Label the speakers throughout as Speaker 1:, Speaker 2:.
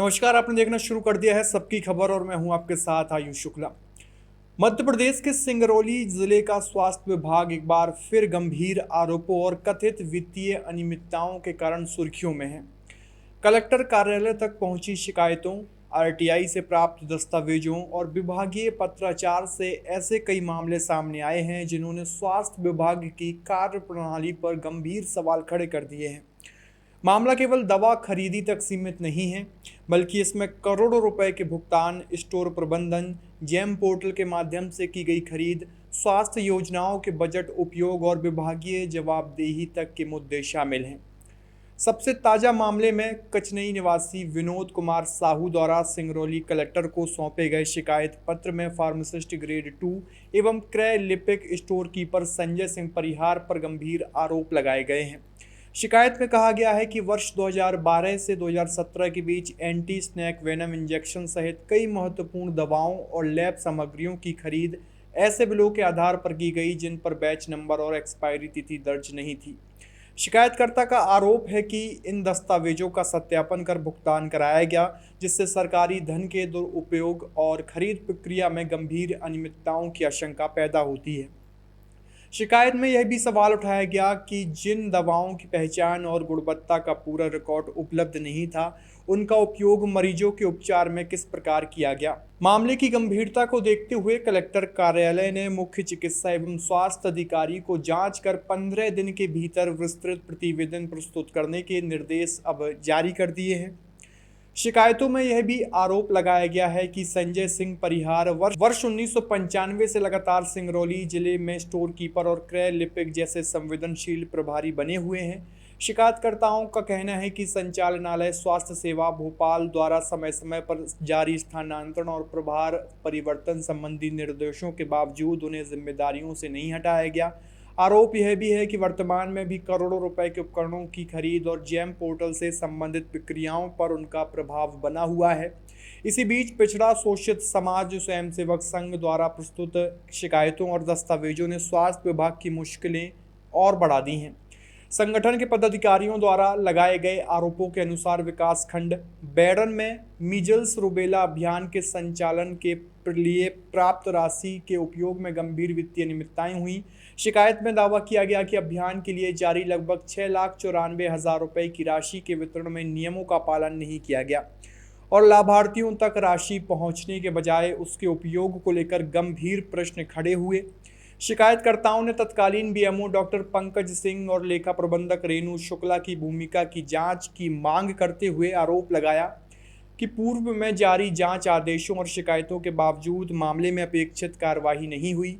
Speaker 1: नमस्कार। आपने देखना शुरू कर दिया है सबकी खबर और मैं हूं आपके साथ आयुष शुक्ला। मध्य प्रदेश के सिंगरौली जिले का स्वास्थ्य विभाग एक बार फिर गंभीर आरोपों और कथित वित्तीय अनियमितताओं के कारण सुर्खियों में है। कलेक्टर कार्यालय तक पहुंची शिकायतों, आरटीआई से प्राप्त दस्तावेजों और विभागीय पत्राचार से ऐसे कई मामले सामने आए हैं जिन्होंने स्वास्थ्य विभाग की कार्य प्रणाली पर गंभीर सवाल खड़े कर दिए हैं। मामला केवल दवा खरीदी तक सीमित नहीं है, बल्कि इसमें करोड़ों रुपए के भुगतान, स्टोर प्रबंधन, जेम पोर्टल के माध्यम से की गई खरीद, स्वास्थ्य योजनाओं के बजट उपयोग और विभागीय जवाबदेही तक के मुद्दे शामिल हैं। सबसे ताजा मामले में कचनई निवासी विनोद कुमार साहू द्वारा सिंगरौली कलेक्टर को सौंपे गए शिकायत पत्र में फार्मासिस्ट ग्रेड 2 एवं क्रय लिपिक स्टोर कीपर संजय सिंह परिहार पर गंभीर आरोप लगाए गए हैं। शिकायत में कहा गया है कि वर्ष 2012 से 2017 के बीच एंटी स्नैक वेनम इंजेक्शन सहित कई महत्वपूर्ण दवाओं और लैब सामग्रियों की खरीद ऐसे बिलों के आधार पर की गई जिन पर बैच नंबर और एक्सपायरी तिथि दर्ज नहीं थी। शिकायतकर्ता का आरोप है कि इन दस्तावेजों का सत्यापन कर भुगतान कराया गया, जिससे सरकारी धन के दुरुपयोग और खरीद प्रक्रिया में गंभीर अनियमितताओं की आशंका पैदा होती है। शिकायत में यह भी सवाल उठाया गया कि जिन दवाओं की पहचान और गुणवत्ता का पूरा रिकॉर्ड उपलब्ध नहीं था, उनका उपयोग मरीजों के उपचार में किस प्रकार किया गया। मामले की गंभीरता को देखते हुए कलेक्टर कार्यालय ने मुख्य चिकित्सा एवं स्वास्थ्य अधिकारी को जांच कर 15 दिन के भीतर विस्तृत प्रतिवेदन प्रस्तुत करने के निर्देश अब जारी कर दिए हैं। शिकायतों में यह भी आरोप लगाया गया है कि संजय सिंह परिहार वर्ष 1995 से लगातार सिंगरौली जिले में स्टोर कीपर और क्रय लिपिक जैसे संवेदनशील प्रभारी बने हुए हैं। शिकायतकर्ताओं का कहना है कि संचालनालय स्वास्थ्य सेवा भोपाल द्वारा समय समय पर जारी स्थानांतरण और प्रभार परिवर्तन संबंधी निर्देशों के बावजूद उन्हें जिम्मेदारियों से नहीं हटाया गया। आरोप यह भी है कि वर्तमान में भी करोड़ों रुपए के उपकरणों की खरीद और जेम पोर्टल से संबंधित प्रक्रियाओं पर उनका प्रभाव बना हुआ है। इसी बीच पिछड़ा शोषित समाज स्वयंसेवक संघ द्वारा प्रस्तुत शिकायतों और दस्तावेजों ने स्वास्थ्य विभाग की मुश्किलें और बढ़ा दी हैं। संगठन के पदाधिकारियों द्वारा लगाए गए आरोपों के अनुसार विकास खंड बैरन में मीजल्स रूबेला अभियान के संचालन के लिए प्राप्त राशि के उपयोग में गंभीर वित्तीय अनियमितताएं हुई। शिकायत में दावा किया गया कि अभियान के लिए जारी लगभग 6,94,000 रुपए की राशि के वितरण में नियमों का पालन नहीं किया गया और लाभार्थियों तक राशि पहुंचने के बजाय उसके उपयोग को लेकर गंभीर प्रश्न खड़े हुए। शिकायतकर्ताओं ने तत्कालीन बीएमओ डॉक्टर पंकज सिंह और लेखा प्रबंधक रेणु शुक्ला की भूमिका की जांच की मांग करते हुए आरोप लगाया कि पूर्व में जारी जांच आदेशों और शिकायतों के बावजूद मामले में अपेक्षित कार्रवाई नहीं हुई।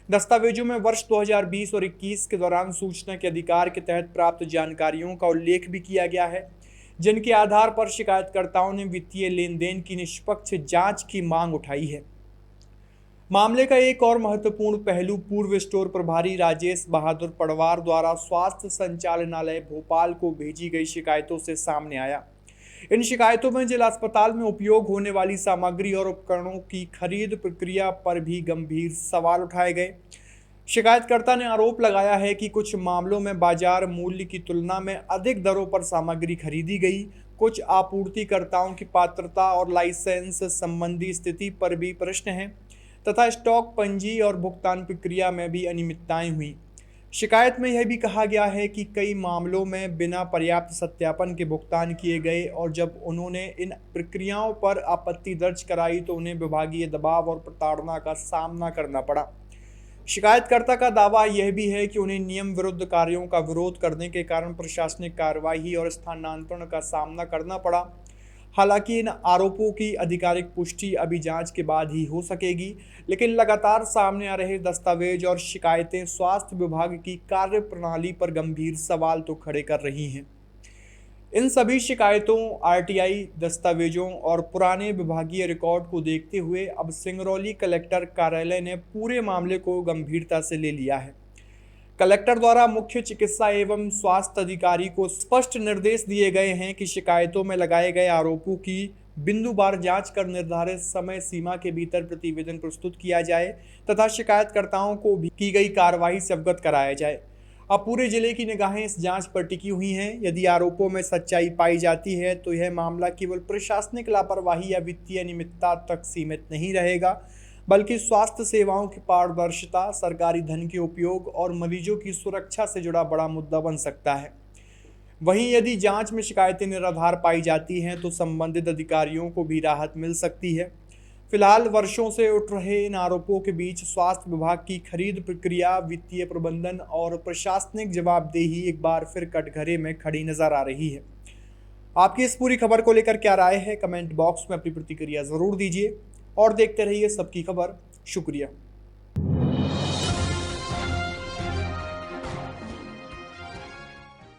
Speaker 1: दस्तावेजों में वर्ष 2020 और 21 के दौरान सूचना के अधिकार के तहत प्राप्त जानकारियों का उल्लेख भी किया गया है, जिनके आधार पर शिकायतकर्ताओं ने वित्तीय लेन देन की निष्पक्ष जांच की मांग उठाई है। मामले का एक और महत्वपूर्ण पहलू पूर्व स्टोर प्रभारी राजेश बहादुर पडवार द्वारा स्वास्थ्य संचालनालय भोपाल को भेजी गई शिकायतों से सामने आया। इन शिकायतों में जिला अस्पताल में उपयोग होने वाली सामग्री और उपकरणों की खरीद प्रक्रिया पर भी गंभीर सवाल उठाए गए। शिकायतकर्ता ने आरोप लगाया है कि कुछ मामलों में बाजार मूल्य की तुलना में अधिक दरों पर सामग्री खरीदी गई। कुछ आपूर्तिकर्ताओं की पात्रता और लाइसेंस संबंधी स्थिति पर भी प्रश्न है तथा स्टॉक पंजी और भुगतान प्रक्रिया में भी अनियमितताएं हुई। शिकायत में यह भी कहा गया है कि कई मामलों में बिना पर्याप्त सत्यापन के भुगतान किए गए और जब उन्होंने इन प्रक्रियाओं पर आपत्ति दर्ज कराई तो उन्हें विभागीय दबाव और प्रताड़ना का सामना करना पड़ा। शिकायतकर्ता का दावा यह भी है कि उन्हें नियम विरुद्ध कार्यों का विरोध करने के कारण प्रशासनिक कार्रवाई और स्थानांतरण का सामना करना पड़ा। हालांकि इन आरोपों की आधिकारिक पुष्टि अभी जांच के बाद ही हो सकेगी, लेकिन लगातार सामने आ रहे दस्तावेज और शिकायतें स्वास्थ्य विभाग की कार्य प्रणाली पर गंभीर सवाल तो खड़े कर रही हैं। इन सभी शिकायतों, आरटीआई दस्तावेजों और पुराने विभागीय रिकॉर्ड को देखते हुए अब सिंगरौली कलेक्टर कार्यालय ने पूरे मामले को गंभीरता से ले लिया है। कलेक्टर द्वारा मुख्य चिकित्सा एवं स्वास्थ्य अधिकारी को स्पष्ट निर्देश दिए गए हैं कि शिकायतों में लगाए गए आरोपों की बिंदुवार जांच कर निर्धारित समय सीमा के भीतर प्रतिवेदन प्रस्तुत किया जाए तथा शिकायतकर्ताओं को भी की गई कार्रवाई से अवगत कराया जाए। अब पूरे जिले की निगाहें इस जांच पर टिकी हुई हैं। यदि आरोपों में सच्चाई पाई जाती है तो यह मामला केवल प्रशासनिक लापरवाही या वित्तीय अनियमितता तक सीमित नहीं रहेगा, बल्कि स्वास्थ्य सेवाओं की पारदर्शिता, सरकारी धन के उपयोग और मरीजों की सुरक्षा से जुड़ा बड़ा मुद्दा बन सकता है। वहीं यदि जांच में शिकायतें निराधार पाई जाती हैं तो संबंधित अधिकारियों को भी राहत मिल सकती है। फिलहाल वर्षों से उठ रहे इन आरोपों के बीच स्वास्थ्य विभाग की खरीद प्रक्रिया, वित्तीय प्रबंधन और प्रशासनिक जवाबदेही एक बार फिर कटघरे में खड़ी नजर आ रही है। आपकी इस पूरी खबर को लेकर क्या राय है, कमेंट बॉक्स में अपनी प्रतिक्रिया जरूर दीजिए और देखते रहिए सबकी खबर। शुक्रिया।